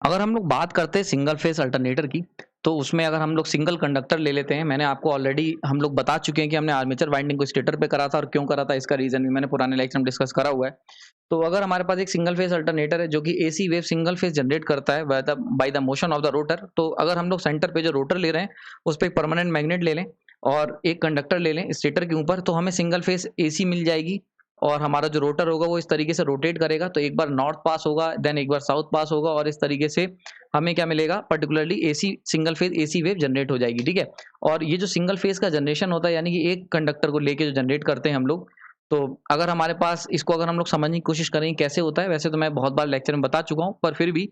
अगर हम लोग बात करते हैं सिंगल फेस अल्टरनेटर की, तो उसमें अगर हम लोग सिंगल कंडक्टर ले लेते हैं, मैंने आपको ऑलरेडी हम लोग बता चुके हैं कि हमने आर्मेचर वाइंडिंग को स्टेटर पे करा था और क्यों करा था, इसका रीजन भी मैंने पुराने लेक्चर में डिस्कस करा हुआ है। तो अगर हमारे पास एक सिंगल फेस अल्टरनेटर है जो कि AC wave single phase generate करता है by the motion of the rotor, तो अगर हम लोग सेंटर पे जो रोटर ले रहे हैं उस पर एक परमानेंट मैग्नेट ले लें और एक कंडक्टर ले लें स्टेटर के ऊपर, तो हमें सिंगल फेस एसी मिल जाएगी। और हमारा जो रोटर होगा वो इस तरीके से रोटेट करेगा, तो एक बार नॉर्थ पास होगा, देन एक बार साउथ पास होगा, और इस तरीके से हमें क्या मिलेगा, particularly AC single phase AC wave generate हो जाएगी। ठीक है। और ये जो सिंगल फेज का जनरेशन होता है, यानी कि एक कंडक्टर को लेके जो जनरेट करते हैं हम लोग, तो अगर हमारे पास इसको अगर हम लोग समझने की कोशिश करें कैसे होता है, वैसे तो मैं बहुत बार लेक्चर में बता चुका हूँ, पर फिर भी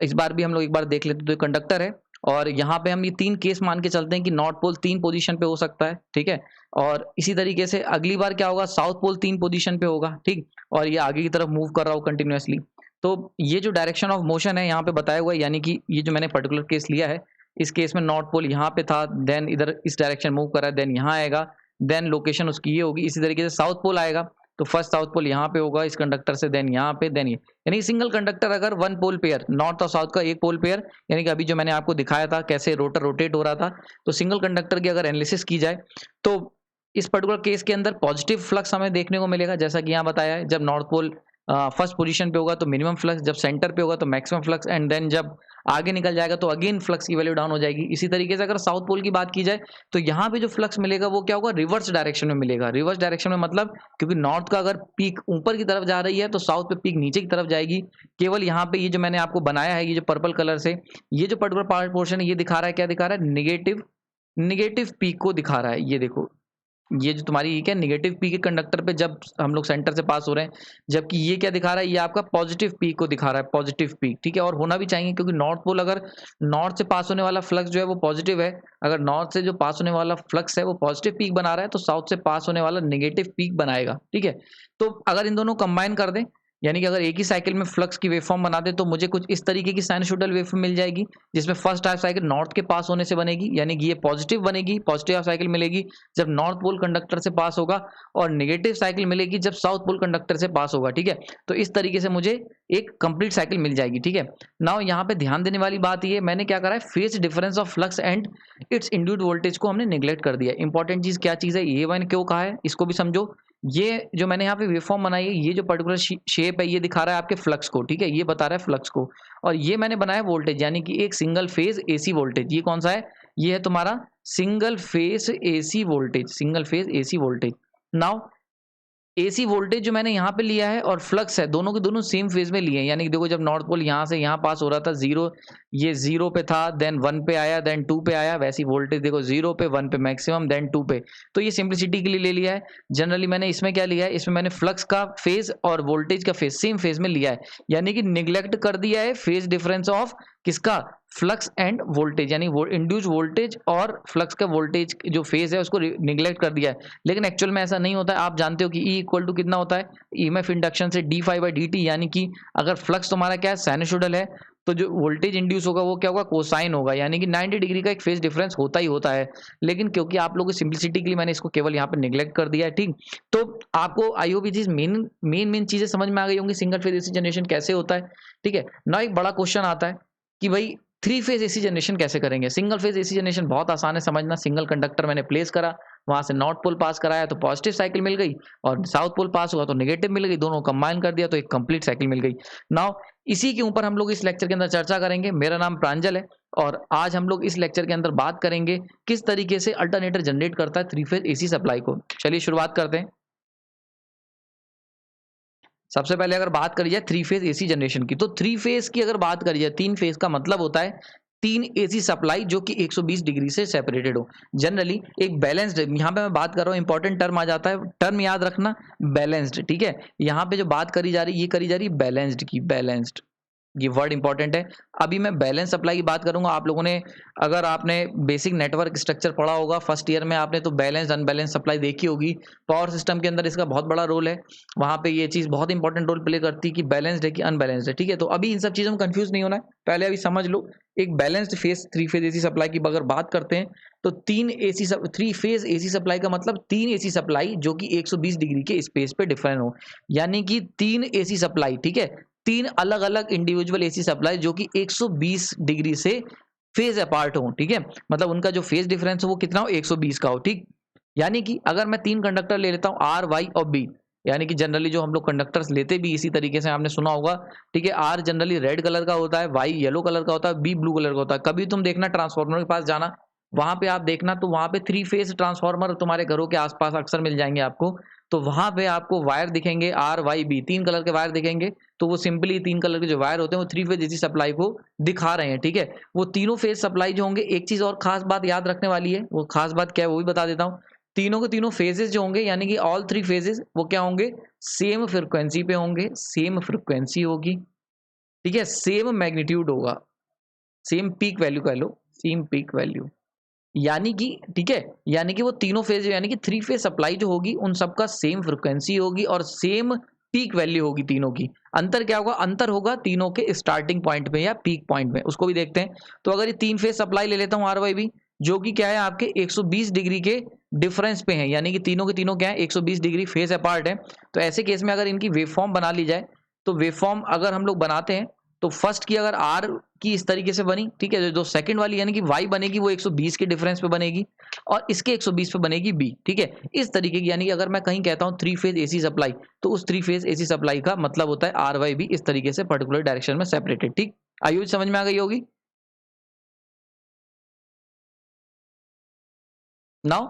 इस बार भी हम लोग एक बार देख लेते हैं। तो कंडक्टर है और यहाँ पे हम ये तीन केस मान के चलते हैं कि नॉर्थ पोल तीन पोजीशन पे हो सकता है। ठीक है। और इसी तरीके से अगली बार क्या होगा, साउथ पोल तीन पोजीशन पे होगा। ठीक। और ये आगे की तरफ मूव कर रहा हो कंटिन्यूअसली। तो ये जो डायरेक्शन ऑफ मोशन है यहाँ पे बताया हुआ है, यानी कि ये जो मैंने पर्टिकुलर केस लिया है, इस केस में नॉर्थ पोल यहाँ पे था, देन इधर इस डायरेक्शन मूव कर रहा है, देन यहाँ आएगा, देन लोकेशन उसकी ये होगी। इसी तरीके से साउथ पोल आएगा, तो फर्स्ट साउथ पोल यहाँ पे होगा इस कंडक्टर से, देन यहाँ पे, देन ये, यानी सिंगल कंडक्टर अगर वन पोल पेयर, नॉर्थ और साउथ का एक पोल पेयर, यानी कि अभी जो मैंने आपको दिखाया था कैसे रोटर रोटेट हो रहा था, तो सिंगल कंडक्टर की अगर एनालिसिस की जाए तो इस पर्टिकुलर केस के अंदर पॉजिटिव फ्लक्स हमें देखने को मिलेगा, जैसा कि यहाँ बताया है। जब नॉर्थ पोल फर्स्ट पोजीशन पे होगा तो मिनिमम फ्लक्स, जब सेंटर पे होगा तो मैक्सिमम फ्लक्स, एंड देन जब आगे निकल जाएगा तो अगेन फ्लक्स की वैल्यू डाउन हो जाएगी। इसी तरीके से अगर साउथ पोल की बात की जाए तो यहाँ पे जो फ्लक्स मिलेगा वो क्या होगा, रिवर्स डायरेक्शन में मिलेगा। रिवर्स डायरेक्शन में मतलब, क्योंकि नॉर्थ का अगर पीक ऊपर की तरफ जा रही है तो साउथ पे पीक नीचे की तरफ जाएगी। केवल यहाँ पे ये जो मैंने आपको बनाया है, ये जो पर्पल कलर से ये जो पर्टिकुलर पार्ट पोर्शन है, ये दिखा रहा है, क्या दिखा रहा है, निगेटिव निगेटिव पीक को दिखा रहा है। ये देखो, ये जो तुम्हारी ये क्या निगेटिव पीक है कंडक्टर पे जब हम लोग सेंटर से पास हो रहे हैं, जबकि ये क्या दिखा रहा है, ये आपका पॉजिटिव पीक को दिखा रहा है, पॉजिटिव पीक। ठीक है। और होना भी चाहिए, क्योंकि नॉर्थ पोल अगर नॉर्थ से पास होने वाला फ्लक्स जो है वो पॉजिटिव है, अगर नॉर्थ से जो पास होने वाला फ्लक्स है वो पॉजिटिव पीक बना रहा है, तो साउथ से पास होने वाला नेगेटिव पीक बनाएगा। ठीक है। तो अगर इन दोनों कंबाइन कर दें, यानी कि अगर एक ही साइकिल में फ्लक्स की वेवफॉर्म बना दे, तो मुझे कुछ इस तरीके की साइनसोइडल वेवफॉर्म मिल जाएगी, जिसमें फर्स्ट हाफ साइकिल नॉर्थ के पास होने से बनेगी, यानी कि ये पॉजिटिव बनेगी, पॉजिटिव हाफ साइकिल मिलेगी जब नॉर्थ पोल कंडक्टर से पास होगा, और नेगेटिव साइकिल मिलेगी जब साउथ पोल कंडक्टर से पास होगा। ठीक है। तो इस तरीके से मुझे एक कंप्लीट साइकिल मिल जाएगी। ठीक है। नाउ यहाँ पे ध्यान देने वाली बात ये, मैंने क्या करा है, phase difference of flux and it's induced voltage को हमने निगलेक्ट कर दिया। इंपॉर्टेंट चीज क्या चीज है, ये मैंने क्यों कहा है इसको भी समझो। ये जो मैंने यहाँ पे वेवफॉर्म बनाई है, ये जो पर्टिकुलर शेप है, ये दिखा रहा है आपके फ्लक्स को। ठीक है। ये बता रहा है फ्लक्स को, और ये मैंने बनाया वोल्टेज, यानी कि एक सिंगल फेज एसी वोल्टेज। ये कौन सा है, ये है तुम्हारा single phase AC voltage, single phase AC voltage. Now AC voltage जो मैंने यहाँ पे लिया है और फ्लक्स है, दोनों के दोनों सेम फेज में लिए हैं, यानी कि देखो जब नॉर्थ पोल यहाँ से यहाँ पास हो रहा था, जीरो, ये जीरो पे था, देन वन पे आया, देन टू पे आया, वैसी वोल्टेज देखो जीरो पे, वन पे मैक्सिमम, देन टू पे। तो ये सिंप्लिसिटी के लिए ले लिया है। जनरली मैंने इसमें क्या लिया है, इसमें मैंने फ्लक्स का फेज और वोल्टेज का फेज सेम फेज में लिया है, यानी कि निग्लेक्ट कर दिया है फेज डिफरेंस ऑफ किसका, फ्लक्स एंड वोल्टेज, यानी वो इंड्यूस वोल्टेज और फ्लक्स का वोल्टेज जो फेज है उसको निग्लेक्ट कर दिया है। लेकिन एक्चुअल में ऐसा नहीं होता है। आप जानते हो कि E इक्वल टू कितना होता है, ईएमएफ इंडक्शन से d phi by d t, यानी कि अगर फ्लक्स तुम्हारा क्या है, साइनसोइडल है, तो जो वोल्टेज इंड्यूस होगा वो क्या होगा, कोसाइन होगा, यानी कि 90 डिग्री का एक फेज डिफरेंस होता ही होता है। लेकिन क्योंकि आप लोगों की सिंप्लिसिटी के लिए मैंने इसको केवल यहाँ पे निग्लेक्ट कर दिया है। ठीक। तो आपको आई होप ये चीज मेन चीजें समझ में आ गई होंगी, सिंगल फेज एसी जनरेशन कैसे होता है। ठीक है ना। एक बड़ा क्वेश्चन आता है कि भाई थ्री फेज एसी जनरेशन कैसे करेंगे। सिंगल फेज एसी जनरेशन बहुत आसान है समझना। सिंगल कंडक्टर मैंने प्लेस करा, वहां से नॉर्थ पोल पास कराया तो पॉजिटिव साइकिल मिल गई, और साउथ पोल पास हुआ तो नेगेटिव मिल गई, दोनों कंबाइन कर दिया तो एक कंप्लीट साइकिल मिल गई। नाउ इसी के ऊपर हम लोग इस लेक्चर के अंदर चर्चा करेंगे। मेरा नाम प्रांजल है, और आज हम लोग इस लेक्चर के अंदर बात करेंगे किस तरीके से अल्टरनेटर जनरेट करता है थ्री फेज एसी सप्लाई को। चलिए शुरुआत करते हैं। सबसे पहले अगर बात करी जाए थ्री फेज एसी जनरेशन की, तो थ्री फेज की अगर बात करी जाए, तीन फेज का मतलब होता है तीन एसी सप्लाई जो कि 120 डिग्री से सेपरेटेड हो। जनरली एक बैलेंस्ड, यहाँ पे मैं बात कर रहा हूँ, इंपॉर्टेंट टर्म आ जाता है, टर्म याद रखना, बैलेंस्ड। ठीक है। यहाँ पे जो बात करी जा रही है, ये करी जा रही है बैलेंस्ड की, बैलेंस्ड, ये वर्ड इंपॉर्टेंट है। अभी मैं बैलेंस सप्लाई की बात करूंगा। आप लोगों ने, अगर आपने बेसिक नेटवर्क स्ट्रक्चर पढ़ा होगा फर्स्ट ईयर में आपने, तो बैलेंस अनबैलेंस सप्लाई देखी होगी। पावर सिस्टम के अंदर इसका बहुत बड़ा रोल है, वहां पे ये चीज बहुत इंपॉर्टेंट रोल प्ले करती है कि बैलेंस्ड है कि अनबैलेंस्ड है। ठीक है। तो अभी इन सब चीजों में कंफ्यूज नहीं होना है, पहले अभी समझ लो। एक balanced phase three phase AC supply की अगर बात करते हैं, तो थ्री फेज एसी सप्लाई का मतलब तीन एसी सप्लाई जो कि 120 डिग्री के स्पेस पे डिफरेंट हो, यानी कि तीन एसी सप्लाई। ठीक है। तीन अलग अलग इंडिविजुअल एसी सप्लाई जो कि 120 डिग्री से फेज अपार्ट हो, ठीक है, मतलब उनका जो फेज डिफरेंस हो वो कितना हो, 120 का हो, ठीक। यानी कि अगर मैं तीन कंडक्टर ले लेता हूँ आर, वाई और बी, यानी कि जनरली जो हम लोग कंडक्टर्स लेते भी इसी तरीके से आपने सुना होगा, ठीक है, आर जनरली रेड कलर का होता है, वाई येलो कलर का होता है, बी ब्लू कलर का होता है। कभी तुम देखना ट्रांसफार्मर के पास जाना, वहां पे आप देखना तो वहां पे 3 फेज ट्रांसफार्मर तुम्हारे घरों के आसपास अक्सर मिल जाएंगे आपको। तो वहां पे आपको वायर दिखेंगे आर, वाई, बी, तीन कलर के वायर दिखेंगे। तो वो सिंपली तीन कलर के जो वायर होते हैं वो 3 फेज एसी सप्लाई को दिखा रहे हैं, ठीक है। वो तीनों फेज सप्लाई जो होंगे, एक चीज और खास बात याद रखने वाली है, वो खास बात क्या है वो भी बता देता हूँ। तीनों के तीनों फेजेस जो होंगे यानी कि ऑल 3 फेजेस वो क्या होंगे, सेम फ्रिक्वेंसी पे होंगे, सेम फ्रिक्वेंसी होगी, ठीक है, सेम मैग्नीट्यूड होगा, सेम पीक वैल्यू कह लो, सेम पीक वैल्यू, यानी कि ठीक है, यानी कि वो तीनों फेज यानी कि 3 फेज सप्लाई जो होगी उन सबका सेम फ्रिक्वेंसी होगी और सेम पीक वैल्यू होगी तीनों की। अंतर क्या होगा, अंतर होगा तीनों के स्टार्टिंग पॉइंट पे या पीक पॉइंट में, उसको भी देखते हैं। तो अगर ये 3 फेज सप्लाई ले लेता हूँ आर, वाई, बी, जो कि क्या है आपके 120 डिग्री के डिफरेंस पे है, यानी कि तीनों के तीनों क्या है 120 डिग्री फेज अपार्ट है। तो ऐसे केस में अगर इनकी वेवफॉर्म बना ली जाए, तो वेवफॉर्म अगर हम लोग बनाते हैं तो फर्स्ट की अगर आर की इस तरीके से बनी, ठीक है, जो सेकंड वाली यानी कि वाई बनेगी वो 120 के डिफरेंस पे बनेगी और इसके 120 पे बनेगी बी, ठीक है, इस तरीके की। यानी कि अगर मैं कहीं कहता हूँ 3 फेज एसी सप्लाई, तो उस 3 फेज एसी सप्लाई का मतलब होता है आर, वाई, बी इस तरीके से पर्टिकुलर डायरेक्शन में सेपरेटेड, ठीक। आयु समझ में आ गई होगी। नाउ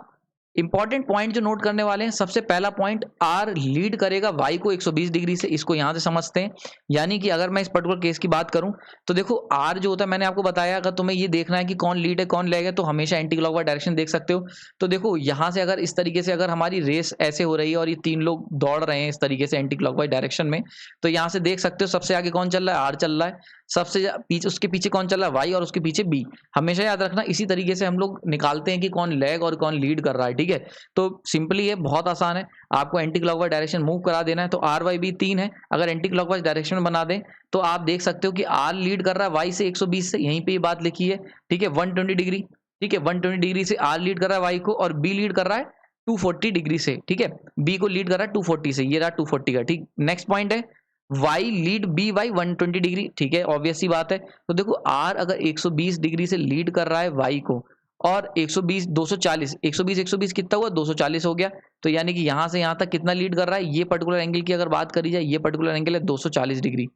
इंपॉर्टेंट पॉइंट जो नोट करने वाले हैं, सबसे पहला पॉइंट, आर लीड करेगा वाई को 120 डिग्री से, इसको यहां से समझते हैं। यानी कि अगर मैं इस पर्टिकुलर केस की बात करूं तो देखो आर जो होता है, मैंने आपको बताया अगर तुम्हें ये देखना है कि कौन लीड है कौन लैग है तो हमेशा एंटी क्लॉकवाइज डायरेक्शन देख सकते हो। तो देखो यहां से अगर इस तरीके से अगर हमारी रेस ऐसे हो रही है और ये तीन लोग दौड़ रहे हैं इस तरीके से एंटी क्लॉकवाइज डायरेक्शन में, तो यहां से देख सकते हो सबसे आगे कौन चल रहा है, आर चल रहा है, सबसे पीछे उसके पीछे कौन चल रहा है, वाई, और उसके पीछे बी। हमेशा याद रखना इसी तरीके से हम लोग निकालते हैं कि कौन लैग और कौन लीड कर रहा है, ठीक है। तो सिंपली ये बहुत आसान है, आपको एंटी क्लॉकवाइज डायरेक्शन मूव करा देना है। तो आर, वाई, बी तीन है, अगर एंटी क्लॉकवाइज डायरेक्शन में बना दें तो आप देख सकते हो कि आर लीड कर रहा है वाई से 120 से, यहीं पे ये बात लिखी है, ठीक है, 120 डिग्री, ठीक है, 120 डिग्री से आर लीड कर रहा है वाई को और बी लीड कर रहा है 240 डिग्री से, ठीक है, बी को लीड कर रहा है 240 से, ये रहा 240 का, ठीक। नेक्स्ट पॉइंट है Y lead B Y 120 degree, ठीक है, ऑब्वियस सी बात है। तो देखो आर अगर 120 डिग्री से लीड कर रहा है वाई को और 120 240, 120 120 कितना हुआ, 240 हो गया। तो यानी कि यहां से यहां तक कितना लीड कर रहा है, ये पर्टिकुलर एंगल की अगर बात करी जाए, ये पर्टिकुलर एंगल है 240 डिग्री।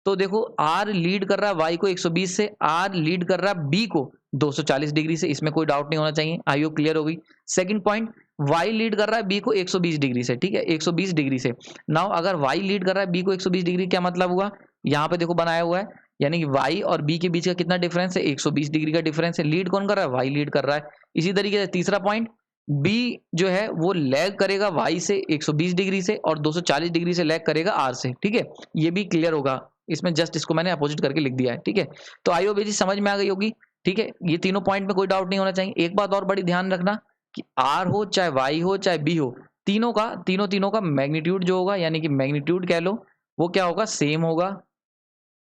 तो देखो आर लीड कर रहा है वाई को 120 से, आर लीड कर रहा है बी को 240 डिग्री से, इसमें कोई डाउट नहीं होना चाहिए। आई होप क्लियर हो गई। सेकंड पॉइंट, वाई लीड कर रहा है बी को 120 डिग्री से, ठीक है, 120 डिग्री से। नाउ अगर वाई लीड कर रहा है बी को 120 डिग्री, क्या मतलब हुआ, यहाँ पे देखो बनाया हुआ है, यानी कि वाई और बी के बीच का कितना डिफरेंस है, 120 डिग्री का डिफरेंस है। लीड कौन कर रहा है, वाई लीड कर रहा है। इसी तरीके से तीसरा पॉइंट, बी जो है वो लैग करेगा वाई से 120 डिग्री से और 240 डिग्री से लैग करेगा आर से, ठीक है, ये भी क्लियर होगा। इसमें जस्ट इसको मैंने अपोजिट करके लिख दिया है, ठीक है। तो आई होप ये चीज समझ में आ गई होगी, ठीक है, ये तीनों पॉइंट में कोई डाउट नहीं होना चाहिए। एक बात और बड़ी ध्यान रखना कि आर हो चाहे वाई हो चाहे बी हो, तीनों का मैग्नीट्यूड जो होगा, यानी कि मैग्नीट्यूड कह लो, वो क्या होगा, सेम होगा,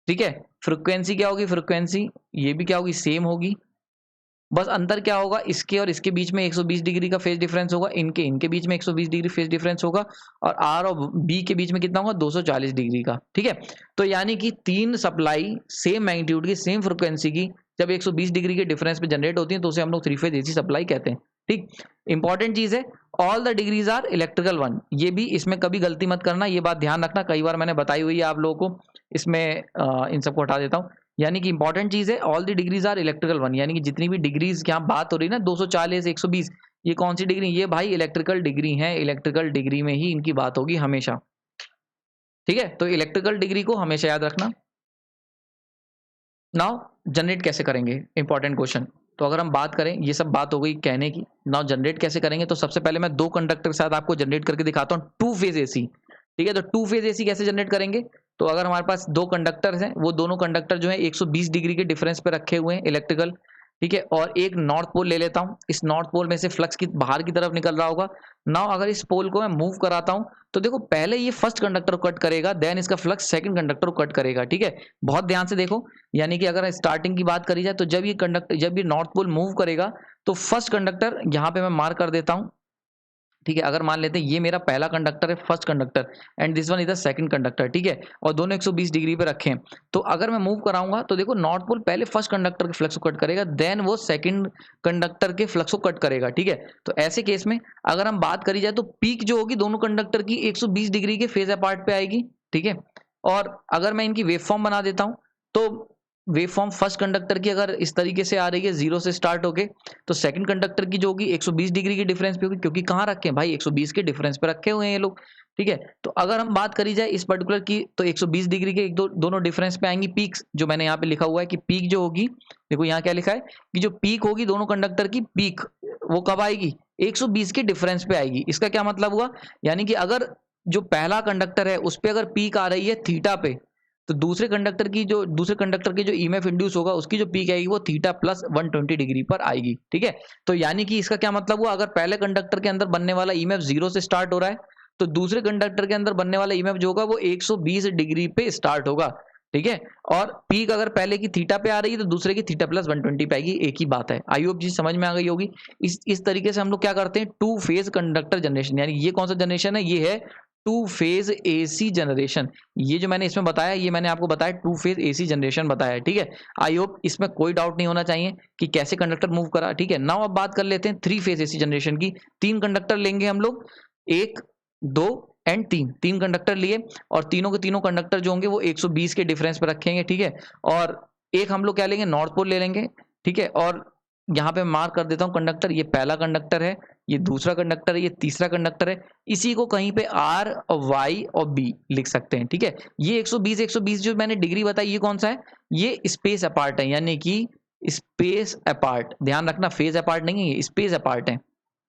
ठीक है। फ्रिक्वेंसी क्या होगी, फ्रिक्वेंसी ये भी क्या होगी, सेम होगी। बस अंतर क्या होगा, इसके और इसके बीच में 120 डिग्री का फेज डिफरेंस होगा, इनके इनके बीच में 120 डिग्री फेज डिफरेंस होगा और आर और बी के बीच में कितना होगा, 240 डिग्री का, ठीक है। तो यानी कि तीन सप्लाई सेम मैग्नीट्यूड की सेम फ्रिक्वेंसी की जब 120 डिग्री के डिफरेंस पे जनरेट होती है तो उसे हम लोग 3 फेज एसी सप्लाई कहते हैं, ठीक। इंपॉर्टेंट चीज है, all the degrees are electrical one, ये भी इसमें कभी गलती मत करना, ये बात ध्यान रखना, कई बार मैंने बताई हुई है आप लोगों को, इसमें इन सबको हटा देता हूँ। यानी कि इंपॉर्टेंट चीज है, all the degrees are electrical one, यानी कि जितनी भी डिग्रीज की यहाँ बात हो रही है ना, 240 120, ये कौन सी डिग्री, ये भाई इलेक्ट्रिकल डिग्री है, इलेक्ट्रिकल डिग्री में ही इनकी बात होगी हमेशा, ठीक है। तो इलेक्ट्रिकल डिग्री को हमेशा याद रखना। नाउ जनरेट कैसे करेंगे, इंपॉर्टेंट क्वेश्चन। तो अगर हम बात करें, ये सब बात हो गई कहने की, नाउ जनरेट कैसे करेंगे, तो सबसे पहले मैं दो कंडक्टर के साथ आपको जनरेट करके दिखाता हूँ 2 फेज एसी, ठीक है। तो 2 फेज एसी कैसे जनरेट करेंगे, तो अगर हमारे पास दो कंडक्टर्स हैं, वो दोनों कंडक्टर जो है 120 डिग्री के डिफरेंस पे रखे हुए हैं इलेक्ट्रिकल, ठीक है, और एक नॉर्थ पोल ले लेता हूँ, इस नॉर्थ पोल में से फ्लक्स की बाहर की तरफ निकल रहा होगा। नाउ अगर इस पोल को मैं मूव कराता हूँ तो देखो पहले ये फर्स्ट कंडक्टर को कट करेगा, देन इसका फ्लक्स सेकंड कंडक्टर को कट करेगा, ठीक है। बहुत ध्यान से देखो, यानी कि अगर स्टार्टिंग की बात करी जाए तो जब ये नॉर्थ पोल मूव करेगा तो फर्स्ट कंडक्टर यहाँ पे मैं मार्क कर देता हूँ, ठीक है। अगर मान लेते हैं ये मेरा पहला कंडक्टर है, first conductor, and this one is the second conductor, ठीक है, और दोनों 120 डिग्री पे रखे हैं, तो अगर मैं मूव कराऊंगा तो देखो नॉर्थ पोल पहले फर्स्ट कंडक्टर के फ्लक्स को कट करेगा, देन वो सेकंड कंडक्टर के फ्लक्स को कट करेगा, ठीक है। तो ऐसे केस में अगर हम बात करी जाए तो पीक जो होगी दोनों कंडक्टर की 120 डिग्री के फेज अपार्ट पे आएगी, ठीक है। और अगर मैं इनकी वेव फॉर्म बना देता हूं तो वेव फॉर्म फर्स्ट कंडक्टर की अगर इस तरीके से आ रही है 0 से स्टार्ट होके, तो सेकंड कंडक्टर की जो होगी 120 डिग्री के डिफरेंस पे होगी, क्योंकि कहाँ रखे हैं भाई 120 के डिफरेंस पे रखे हुए हैं ये लोग, ठीक है। तो अगर हम बात करी जाए इस पर्टिकुलर की तो 120 डिग्री के दोनों डिफरेंस पे आएंगी पीक्स, जो मैंने यहाँ पे लिखा हुआ है कि पीक जो होगी, देखो यहाँ क्या लिखा है कि जो पीक होगी दोनों कंडक्टर की पीक वो कब आएगी, 120 के डिफरेंस पे आएगी। इसका क्या मतलब हुआ, यानी कि अगर जो पहला कंडक्टर है उस पर अगर पीक आ रही है थीटा पे, तो दूसरे कंडक्टर के जो ईएमएफ इंड्यूस होगा उसकी जो पीक आएगी वो थीटा प्लस 120 डिग्री पर आएगी, ठीक है। तो यानी कि इसका क्या मतलब हुआ, अगर पहले कंडक्टर के अंदर बनने वाला ईएमएफ 0 से स्टार्ट हो रहा है, तो दूसरे कंडक्टर के अंदर बनने वाला ईएमएफ जो होगा वो 120 डिग्री पे स्टार्ट होगा, ठीक है। और पीक अगर पहले की थीटा पे आ रही है तो दूसरे की थीटा प्लस 120 पे आएगी, एक ही बात है। आई होप जी समझ में आ गई होगी। इस तरीके से हम लोग क्या करते हैं, टू फेज कंडक्टर जनरेशन, यानी ये कौन सा जनरेशन है, ये है टू फेज एसी जनरेशन। ये जो मैंने इसमें बताया, ये मैंने आपको बताया टू फेज एसी जनरेशन बताया, ठीक है। आई होप इसमें कोई डाउट नहीं होना चाहिए कि कैसे कंडक्टर मूव करा, ठीक है। नाउ अब बात कर लेते हैं थ्री फेज एसी जनरेशन की। तीन कंडक्टर लेंगे हम लोग, एक, दो एंड तीन कंडक्टर लिए, और तीनों के तीनों कंडक्टर जो होंगे वो 120 के डिफरेंस पे रखेंगे, ठीक है। और एक हम लोग क्या लेंगे, नॉर्थ पोल ले लेंगे, ठीक है। और यहाँ पे मार्क कर देता हूँ कंडक्टर, ये पहला कंडक्टर है, ये दूसरा कंडक्टर है, ये तीसरा कंडक्टर है। इसी को कहीं पे आर और वाई और बी लिख सकते हैं, ठीक है। ये 120 जो मैंने डिग्री बताई ये कौन सा है, ये स्पेस अपार्ट है, यानी कि स्पेस अपार्ट, ध्यान रखना फेज अपार्ट नहीं है, ये स्पेस अपार्ट है।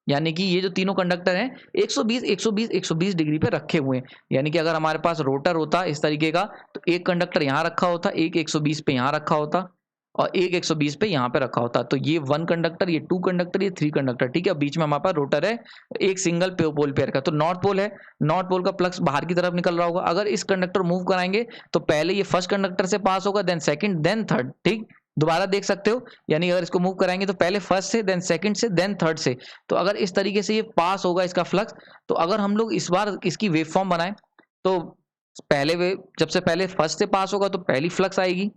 यानी कि ये जो तीनों कंडक्टर हैं 120 डिग्री पे रखे हुए हैं। यानी कि अगर हमारे पास रोटर होता इस तरीके का, तो एक कंडक्टर यहाँ रखा होता, एक 120 पे यहाँ रखा होता, और एक 120 पे यहाँ पे रखा होता। तो ये वन कंडक्टर, ये टू कंडक्टर, ये थ्री कंडक्टर, ठीक है। बीच में हमारे पास रोटर है एक सिंगल पोल पेयर का। तो नॉर्थ पोल है, नॉर्थ पोल का फ्लक्स बाहर की तरफ निकल रहा होगा। अगर इस कंडक्टर मूव कराएंगे तो पहले ये फर्स्ट कंडक्टर से पास होगा, देन सेकंड, देन थर्ड, ठीक। दोबारा देख सकते हो, यानी अगर इसको मूव कराएंगे तो पहले फर्स्ट से, देन सेकंड से, देन थर्ड से। तो अगर इस तरीके से ये पास होगा इसका फ्लक्स, तो अगर हम लोग इस बार इसकी वेव फॉर्म बनाएं तो पहले वेव जब से पहले फर्स्ट से पास होगा तो पहली फ्लक्स आएगी,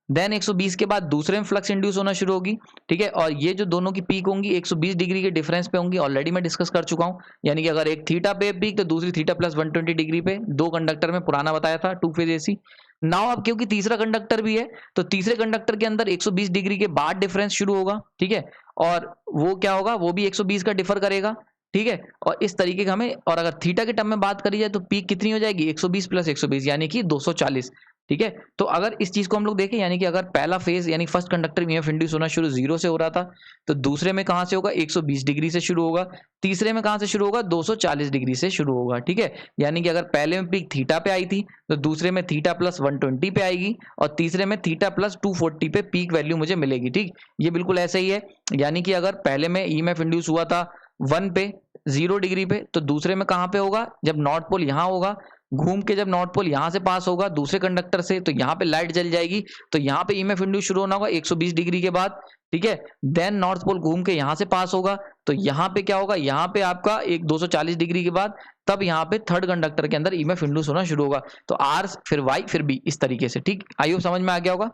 देन 120 के बाद दूसरे में फ्लक्स इंड्यूस होना शुरू होगी, ठीक है। और ये जो दोनों की पीक होंगी 120 डिग्री के डिफरेंस पे होंगी, ऑलरेडी मैं डिस्कस कर चुका हूं। यानी कि अगर एक थीटा पे पीक तो दूसरी थीटा प्लस 120 डिग्री पे, दो कंडक्टर में पुराना बताया था टू फेज एसी। नाउ अब क्योंकि तीसरा कंडक्टर भी है तो तीसरे कंडक्टर के अंदर 120 डिग्री के बाद डिफरेंस शुरू होगा, ठीक है। और वो क्या होगा, वो भी 120 का डिफर करेगा, ठीक है। और इस तरीके का हमें, और अगर थीटा के टर्म में बात करी जाए तो पीक कितनी हो जाएगी, 120 प्लस 120 यानी कि 240, ठीक है। तो अगर इस चीज को हम लोग देखें, यानी कि अगर पहला फेज यानी फर्स्ट कंडक्टर में इंड्यूस होना शुरू 0 से हो रहा था, तो दूसरे में कहां से होगा, 120 डिग्री से शुरू होगा, तीसरे में कहां से शुरू होगा, 240 डिग्री से शुरू होगा, ठीक है। यानी कि अगर पहले में पीक थीटा पे आई थी तो दूसरे में थीटा प्लस 120 पे आएगी, और तीसरे में थीटा प्लस 240 पे पीक वैल्यू मुझे मिलेगी, ठीक। ये बिल्कुल ऐसा ही है। यानी कि अगर पहले में ईएमएफ इंड्यूस हुआ था 1 पे 0 डिग्री पे, तो दूसरे में कहां पे होगा, जब नॉर्थ पोल यहां होगा, घूम के जब नॉर्थ पोल यहां से पास होगा दूसरे कंडक्टर से, तो यहाँ पे लाइट जल जाएगी, तो यहाँ पे ईएमएफ इंड्यूस शुरू होना होगा 120 डिग्री के बाद, ठीक है। देन नॉर्थ पोल घूम के यहां से पास होगा, तो यहाँ पे क्या होगा, यहाँ पे आपका एक 240 डिग्री के बाद तब यहाँ पे थर्ड कंडक्टर के अंदर ईएमएफ इंड्यूस होना शुरू होगा। तो आर फिर वाई फिर बी, इस तरीके से, ठीक। आई होप समझ में आ गया होगा।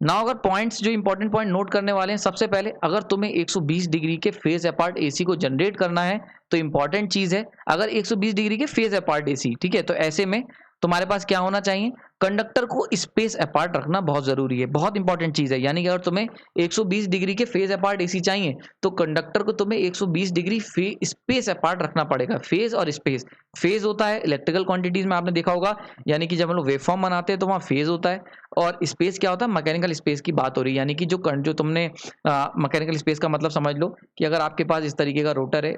नाउ अगर पॉइंट्स जो इंपॉर्टेंट पॉइंट नोट करने वाले हैं, सबसे पहले अगर तुम्हें 120 डिग्री के फेज अपार्ट एसी को जनरेट करना है तो इंपॉर्टेंट चीज है, अगर 120 डिग्री के फेज अपार्ट एसी, ठीक है, तो ऐसे में तुम्हारे पास क्या होना चाहिए, कंडक्टर को स्पेस अपार्ट रखना बहुत जरूरी है, बहुत इंपॉर्टेंट चीज है। यानी कि अगर तुम्हें 120 डिग्री के फेज अपार्ट एसी चाहिए तो कंडक्टर को तुम्हें 120 डिग्री स्पेस अपार्ट रखना पड़ेगा। फेज और स्पेस, फेज होता है इलेक्ट्रिकल क्वांटिटीज में आपने देखा होगा, यानी कि जब हम लोग वेवफॉर्म बनाते हैं तो वहाँ फेज होता है, और स्पेस क्या होता है, मैकेनिकल स्पेस की बात हो रही है। यानी कि जो तुमने मैकेनिकल स्पेस का मतलब समझ लो कि अगर आपके पास इस तरीके का रोटर है,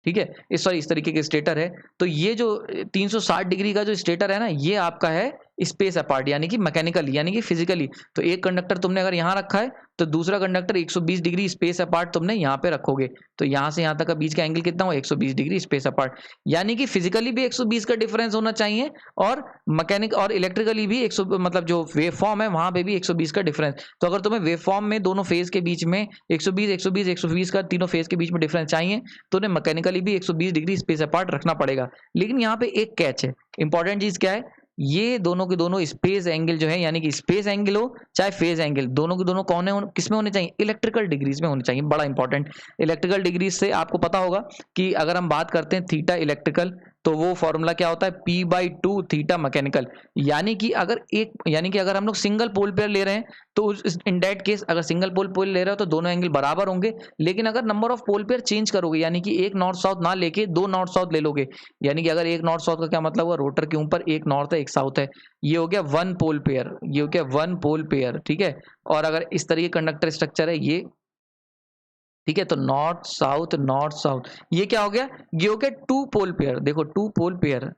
ठीक है, इस तरीके के स्टेटर है, तो ये जो 360 डिग्री का जो स्टेटर है ना, ये आपका है स्पेस अपार्ट, यानी कि मैकेनिकली यानी कि फिजिकली। तो एक कंडक्टर तुमने अगर यहाँ रखा है तो दूसरा कंडक्टर 120 डिग्री स्पेस अपार्ट तुमने यहाँ पे रखोगे, तो यहाँ से यहाँ तक का बीच का एंगल कितना होगा 120 डिग्री स्पेस अपार्ट। यानी कि फिजिकली भी 120 का डिफरेंस होना चाहिए और मैकेनिक और इलेक्ट्रिकली भी 100, मतलब जो वेव फॉर्म है वहां पे भी 120 का डिफरेंस। तो अगर तुम्हें वेव फॉर्म में दोनों फेज के बीच में 120 120 120 का तीनों फेज के बीच में डिफरेंस चाहिए तो उन्हें मैकेनिकली भी 120 डिग्री स्पेस अपार्ट रखना पड़ेगा। लेकिन यहाँ पे एक कैच है, इंपॉर्टेंट चीज क्या है, ये दोनों के दोनों स्पेस एंगल जो है, यानी कि स्पेस एंगल हो चाहे फेज एंगल, दोनों के दोनों कौन है, किस में होने चाहिए, इलेक्ट्रिकल डिग्रीज में होने चाहिए। बड़ा इंपॉर्टेंट, इलेक्ट्रिकल डिग्रीज से आपको पता होगा कि अगर हम बात करते हैं थीटा इलेक्ट्रिकल तो वो फॉर्मूला क्या होता है P/2 थीटा मैकेनिकल। यानी कि अगर हम लोग सिंगल पोल पेयर ले रहे हैं तो इन दैट केस अगर सिंगल पोल पेयर ले रहे हो तो दोनों एंगल बराबर होंगे। लेकिन अगर number of pole pair change करोगे, यानी कि एक नॉर्थ साउथ ना लेके दो नॉर्थ साउथ ले लोगे, यानी कि अगर एक नॉर्थ साउथ का क्या मतलब हुआ, रोटर के ऊपर एक नॉर्थ है एक साउथ है, ये हो गया वन पोल पेयर, ये हो गया वन पोल पेयर, ठीक है। और अगर इस तरीके कंडक्टर स्ट्रक्चर है ये, ठीक है, तो नॉर्थ साउथ ये क्या हो गया, ये हो गया टू पोल पेयर। देखो टू पोल पेयर,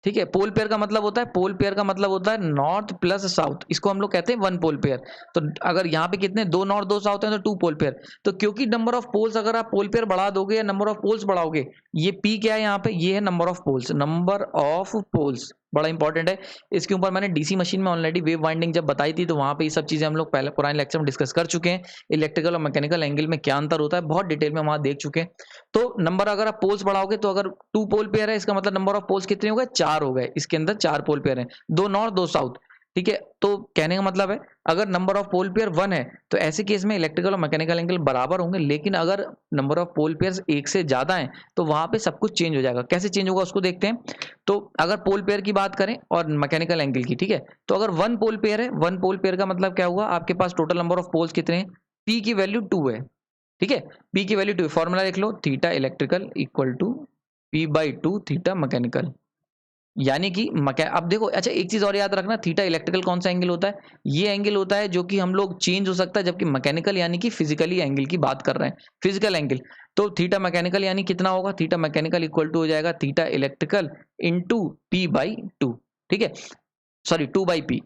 ठीक है, पोल पेयर का मतलब होता है, पोल पेयर का मतलब होता है नॉर्थ प्लस साउथ, इसको हम लोग कहते हैं वन पोल पेयर। तो अगर यहाँ पे कितने, दो नॉर्थ दो साउथ है तो टू पोल पेयर। तो क्योंकि नंबर ऑफ पोल्स अगर आप पोल पेयर बढ़ा दोगे या नंबर ऑफ पोल्स बढ़ाओगे, ये पी क्या है यहाँ पे, ये है number of poles, number of poles, बड़ा इंपॉर्टेंट है। इसके ऊपर मैंने डीसी मशीन में ऑलरेडी वेव वाइंडिंग जब बताई थी तो वहां पे ये सब चीजें हम लोग पहले पुराने लेक्चर में डिस्कस कर चुके हैं। इलेक्ट्रिकल और मैकेनिकल एंगल में क्या अंतर होता है बहुत डिटेल में वहां देख चुके हैं। तो नंबर अगर आप पोल्स बढ़ाओगे तो अगर टू पोल पेयर है इसका मतलब नंबर ऑफ पोल्स कितने हो गए, चार हो गए, इसके अंदर चार पोल पेयर हैं, दो नॉर्थ दो साउथ, ठीक है। तो कहने का मतलब है अगर number of pole pair one है तो ऐसे केस में इलेक्ट्रिकल और मैकेनिकल एंगल बराबर होंगे। लेकिन अगर नंबर ऑफ पोल पेयर्स एक से ज्यादा हैं तो वहां पे सब कुछ चेंज हो जाएगा। कैसे चेंज होगा उसको देखते हैं। तो अगर पोल पेयर की बात करें और मैकेनिकल एंगल की, ठीक है, तो अगर वन पोल पेयर है, वन पोल पेयर का मतलब क्या हुआ, आपके पास टोटल नंबर ऑफ पोल्स कितने हैं, पी की वैल्यू 2 है, ठीक है, पी की वैल्यू 2, फॉर्मूला देख लो, theta electrical equal to P/2 theta mechanical. यानी कि अब देखो, अच्छा एक चीज और याद रखना, थीटा इलेक्ट्रिकल कौन सा एंगल होता है, ये एंगल होता है जो कि हम लोग चेंज हो सकता है, जबकि मैकेनिकल यानी कि फिजिकली एंगल की बात कर रहे हैं, फिजिकल एंगल। तो थीटा मैकेनिकल यानी कितना होगा, थीटा मैकेनिकल इक्वल टू हो जाएगा थीटा इलेक्ट्रिकल इंटू P/2, ठीक है, सॉरी 2/P,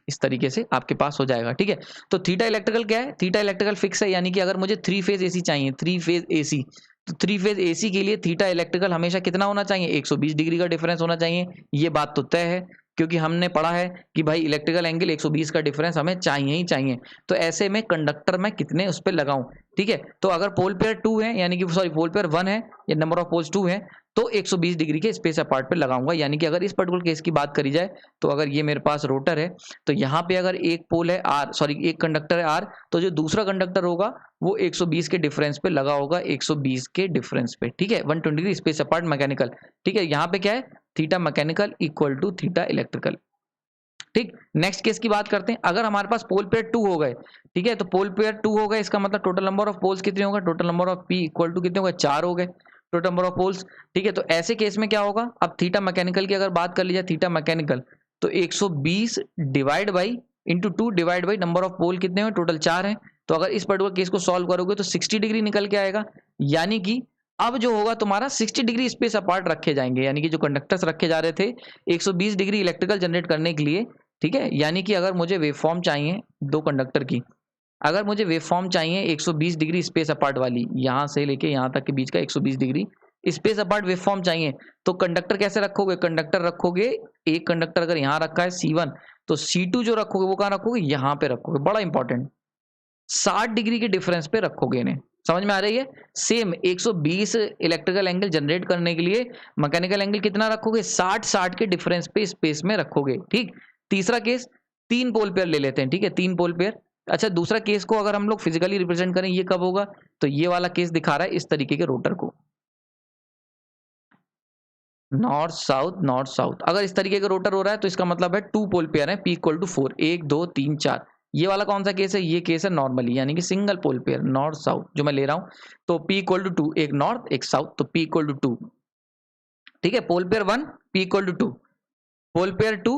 इस तरीके से आपके पास हो जाएगा, ठीक है। तो थीटा इलेक्ट्रिकल क्या है, थीटा इलेक्ट्रिकल फिक्स है, यानी कि अगर मुझे थ्री फेज एसी चाहिए, थ्री फेज एसी, तो थ्री फेज एसी के लिए थीटा इलेक्ट्रिकल हमेशा कितना होना चाहिए, 120 डिग्री का डिफरेंस होना चाहिए। ये बात तो तय है क्योंकि हमने पढ़ा है कि भाई इलेक्ट्रिकल एंगल 120 का डिफरेंस हमें चाहिए ही चाहिए। तो ऐसे में कंडक्टर में कितने उस पर लगाऊं, ठीक है। तो अगर पोल पेयर 2 है, यानी कि सॉरी पोल पेयर 1 है या नंबर ऑफ पोल्स 2 है, तो 120 डिग्री के स्पेस अपार्ट पे लगाऊंगा। यानी कि अगर इस पर्टिकुलर केस की बात करी जाए तो अगर ये मेरे पास रोटर है तो यहाँ पे अगर एक पोल है आर, सॉरी एक कंडक्टर है आर, तो जो दूसरा कंडक्टर होगा वो 120 के डिफरेंस पे लगा होगा, 120 के डिफरेंस पे, ठीक है, 120 डिग्री स्पेस अपार्ट मैकेनिकल, ठीक है। यहाँ पे क्या है, theta mechanical equal to theta electrical, ठीक। नेक्स्ट केस की बात करते हैं, अगर हमारे पास पोल पेयर 2 हो गए, ठीक है, तो पोल पेयर 2 हो गए, इसका मतलब टोटल नंबर ऑफ पोल्स कितने होगा, total number of P equal to कितने हो गए, 4 हो गए टोटल नंबर ऑफ पोल्स, ठीक है। तो ऐसे केस में क्या होगा, अब थीटा मैकेनिकल की अगर बात कर ली जाए, थीटा मैकेनिकल तो 120 divide by into 2 divide by number of pole कितने हैं, टोटल 4 हैं। तो अगर इस पर्टिकुलर केस को सॉल्व करोगे तो 60 डिग्री निकल के आएगा। यानी कि अब जो होगा तुम्हारा 60 डिग्री स्पेस अपार्ट रखे जाएंगे, यानी कि जो कंडक्टर्स रखे जा रहे थे 120 डिग्री इलेक्ट्रिकल जनरेट करने के लिए, ठीक है। यानी कि अगर मुझे वेवफॉर्म चाहिए दो कंडक्टर की, अगर मुझे वेवफॉर्म चाहिए 120 डिग्री स्पेस अपार्ट वाली, यहाँ से लेके यहाँ तक के बीच का 120 डिग्री स्पेस अपार्ट वेवफॉर्म चाहिए, तो कंडक्टर कैसे रखोगे, कंडक्टर रखोगे, एक कंडक्टर अगर यहाँ रखा है C1 तो C2 जो रखोगे वो कहाँ रखोगे, यहाँ पे रखोगे, बड़ा इंपॉर्टेंट 60 डिग्री के डिफरेंस पे रखोगे इन्हें। समझ में आ रही है, सेम 120 इलेक्ट्रिकल एंगल जनरेट करने के लिए मैकेनिकल एंगल कितना रखोगे, 60 के डिफरेंस पे स्पेस में रखोगे, ठीक। तीसरा केस 3 पोल पेयर ले लेते हैं, ठीक है, 3 पोल पेयर। अच्छा दूसरा केस को अगर हम लोग फिजिकली रिप्रेजेंट करें ये कब होगा, तो ये वाला केस दिखा रहा है इस तरीके के रोटर को, नॉर्थ साउथ। अगर इस तरीके का रोटर हो रहा है तो इसका मतलब है 2 पोल पेयर है, P इक्वल टू 4, 1 2 3 4। ये वाला कौन सा केस है, ये केस है नॉर्मली, यानी कि single pole pair north south जो मैं ले रहा हूं। तो P इक्वल टू 2, एक नॉर्थ एक साउथ, तो P इक्वल टू 2, ठीक है। Pole pair 1 P equal to 2, pole pair 2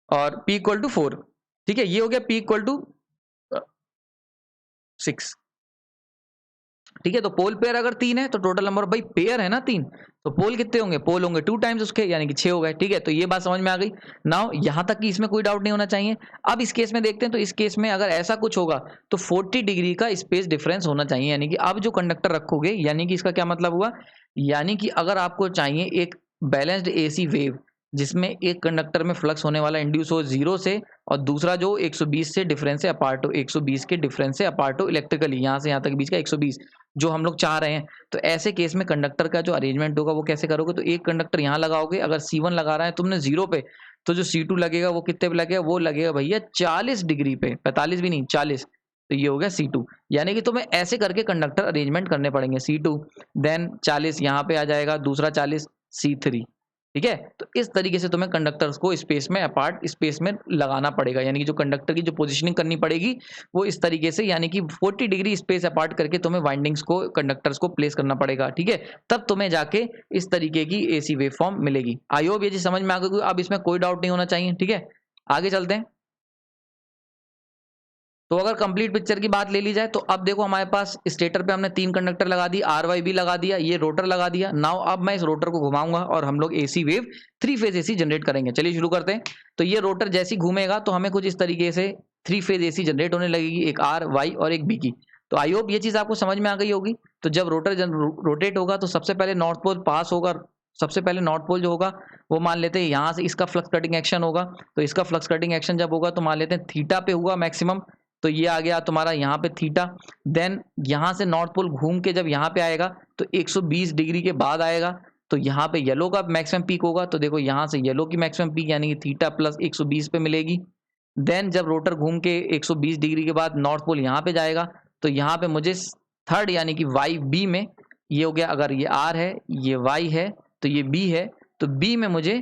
और P इक्वल टू 4, ठीक है। ये हो गया P इक्वल टू 6, ठीक है। तो पोल पेयर अगर 3 है तो टोटल नंबर, भाई पेयर है ना 3, तो पोल कितने होंगे, पोल होंगे 2 टाइम्स उसके, यानी कि 6 हो गए। ठीक है, तो ये बात समझ में आ गई। नाउ यहां तक कि इसमें कोई डाउट नहीं होना चाहिए। अब इस केस में देखते हैं, तो इस केस में अगर ऐसा कुछ होगा तो 40 डिग्री का स्पेस डिफरेंस होना चाहिए, यानी कि अब जो कंडक्टर रखोगे, यानी कि इसका क्या मतलब हुआ, यानी कि अगर आपको चाहिए एक बैलेंस्ड एसी वेव जिसमें एक कंडक्टर में फ्लक्स होने वाला इंड्यूस हो 0 से, और दूसरा जो 120 से डिफरेंस से अपार्ट हो, 120 के डिफरेंस से अपार्ट हो इलेक्ट्रिकली, यहाँ से यहाँ तक बीच का 120 जो हम लोग चाह रहे हैं। तो ऐसे केस में कंडक्टर का जो अरेंजमेंट होगा वो कैसे करोगे, तो एक कंडक्टर यहाँ लगाओगे, अगर C1 लगा रहा है तुमने 0 पे, तो जो C2 लगेगा वो कितने पे लगेगा, वो लगेगा भैया 40 डिग्री पे, 45 भी नहीं 40। तो ये हो गया C2, यानी कि तुम्हें ऐसे करके कंडक्टर अरेंजमेंट करने पड़ेंगे। C2 देन 40 यहाँ पे आ जाएगा, दूसरा 40 C3। ठीक है, तो इस तरीके से तुम्हें कंडक्टर्स को स्पेस में अपार्ट स्पेस में लगाना पड़ेगा, यानी कि जो कंडक्टर की जो पोजीशनिंग करनी पड़ेगी वो इस तरीके से, यानी कि 40 डिग्री स्पेस अपार्ट करके तुम्हें वाइंडिंग्स को, कंडक्टर्स को प्लेस करना पड़ेगा। ठीक है, तब तुम्हें जाके इस तरीके की एसी वेव फॉर्म मिलेगी। आई होप ये चीज समझ में आ गई, अब इसमें कोई डाउट नहीं होना चाहिए। ठीक है, आगे चलते हैं। तो अगर कंप्लीट पिक्चर की बात ले ली जाए, तो अब देखो हमारे पास स्टेटर पे हमने 3 कंडक्टर लगा दी, RYB लगा दिया, ये रोटर लगा दिया। नाउ अब मैं इस रोटर को घुमाऊंगा और हम लोग AC wave 3 phase AC generate करेंगे। चलिए शुरू करते हैं। तो ये रोटर जैसे ही घूमेगा तो हमें कुछ इस तरीके से 3 फेज एसी जनरेट होने लगेगी, एक RY और एक B की। तो आई होप ये चीज आपको समझ में आ गई होगी। तो जब रोटर रोटेट होगा तो सबसे पहले नॉर्थ पोल पास होगा, सबसे पहले नॉर्थ पोल जो होगा वो मान लेते हैं यहाँ से इसका फ्लक्स कटिंग एक्शन होगा। तो इसका फ्लक्स कटिंग एक्शन जब होगा तो मान लेते हैं थीटा पे हुआ मैक्सिमम, तो ये आ गया तुम्हारा यहाँ पे थीटा। देन यहाँ से नॉर्थ पोल घूम के जब यहाँ पे आएगा तो 120 डिग्री के बाद आएगा, तो यहाँ पे येलो का मैक्सिमम पीक होगा। तो देखो यहाँ से येलो की मैक्सिमम पीक यानी कि थीटा प्लस 120 पे मिलेगी। देन जब रोटर घूम के 120 डिग्री के बाद नॉर्थ पोल यहाँ पे जाएगा, तो यहाँ पे मुझे थर्ड यानी कि वाई बी में, ये हो गया, अगर ये आर है ये वाई है तो ये बी है, तो बी में मुझे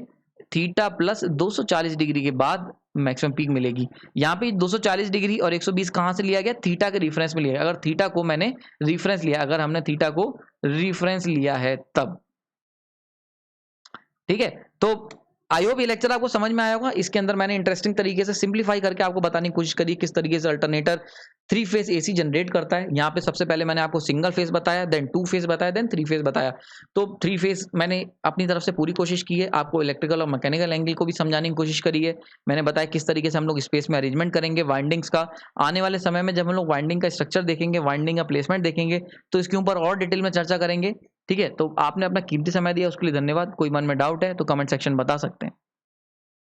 थीटा प्लस 240 डिग्री के बाद मैक्सिमम पीक मिलेगी। यहाँ पे 240 डिग्री और 120 कहाँ से लिया गया, थीटा के रिफरेंस में लिया गया। अगर थीटा को मैंने रिफरेंस लिया, अगर हमने थीटा को रिफरेंस लिया है तब। ठीक है, तो आई होप ये लेक्चर आपको समझ में आया होगा। इसके अंदर मैंने इंटरेस्टिंग तरीके से सिंप्लीफाई करके आपको बताने की कोशिश करी किस तरीके से अल्टरनेटर 3 फेज एसी जनरेट करता है। यहाँ पे सबसे पहले मैंने आपको सिंगल फेज बताया, देन 2 फेज बताया, देन 3 फेज बताया। तो 3 फेज मैंने अपनी तरफ से पूरी कोशिश की है, आपको इलेक्ट्रिकल और मैकेनिकल एंगल को भी समझाने की कोशिश करी है। मैंने बताया किस तरीके से हम लोग स्पेस में अरेंजमेंट करेंगे वाइंडिंग्स का। आने वाले समय में जब हम लोग वाइंडिंग का स्ट्रक्चर देखेंगे, वाइंडिंग का प्लेसमेंट देखेंगे, तो इसके ऊपर और डिटेल में चर्चा करेंगे। ठीक है, तो आपने अपना कीमती समय दिया उसके लिए धन्यवाद। कोई मन में डाउट है तो कमेंट सेक्शन बता सकते हैं।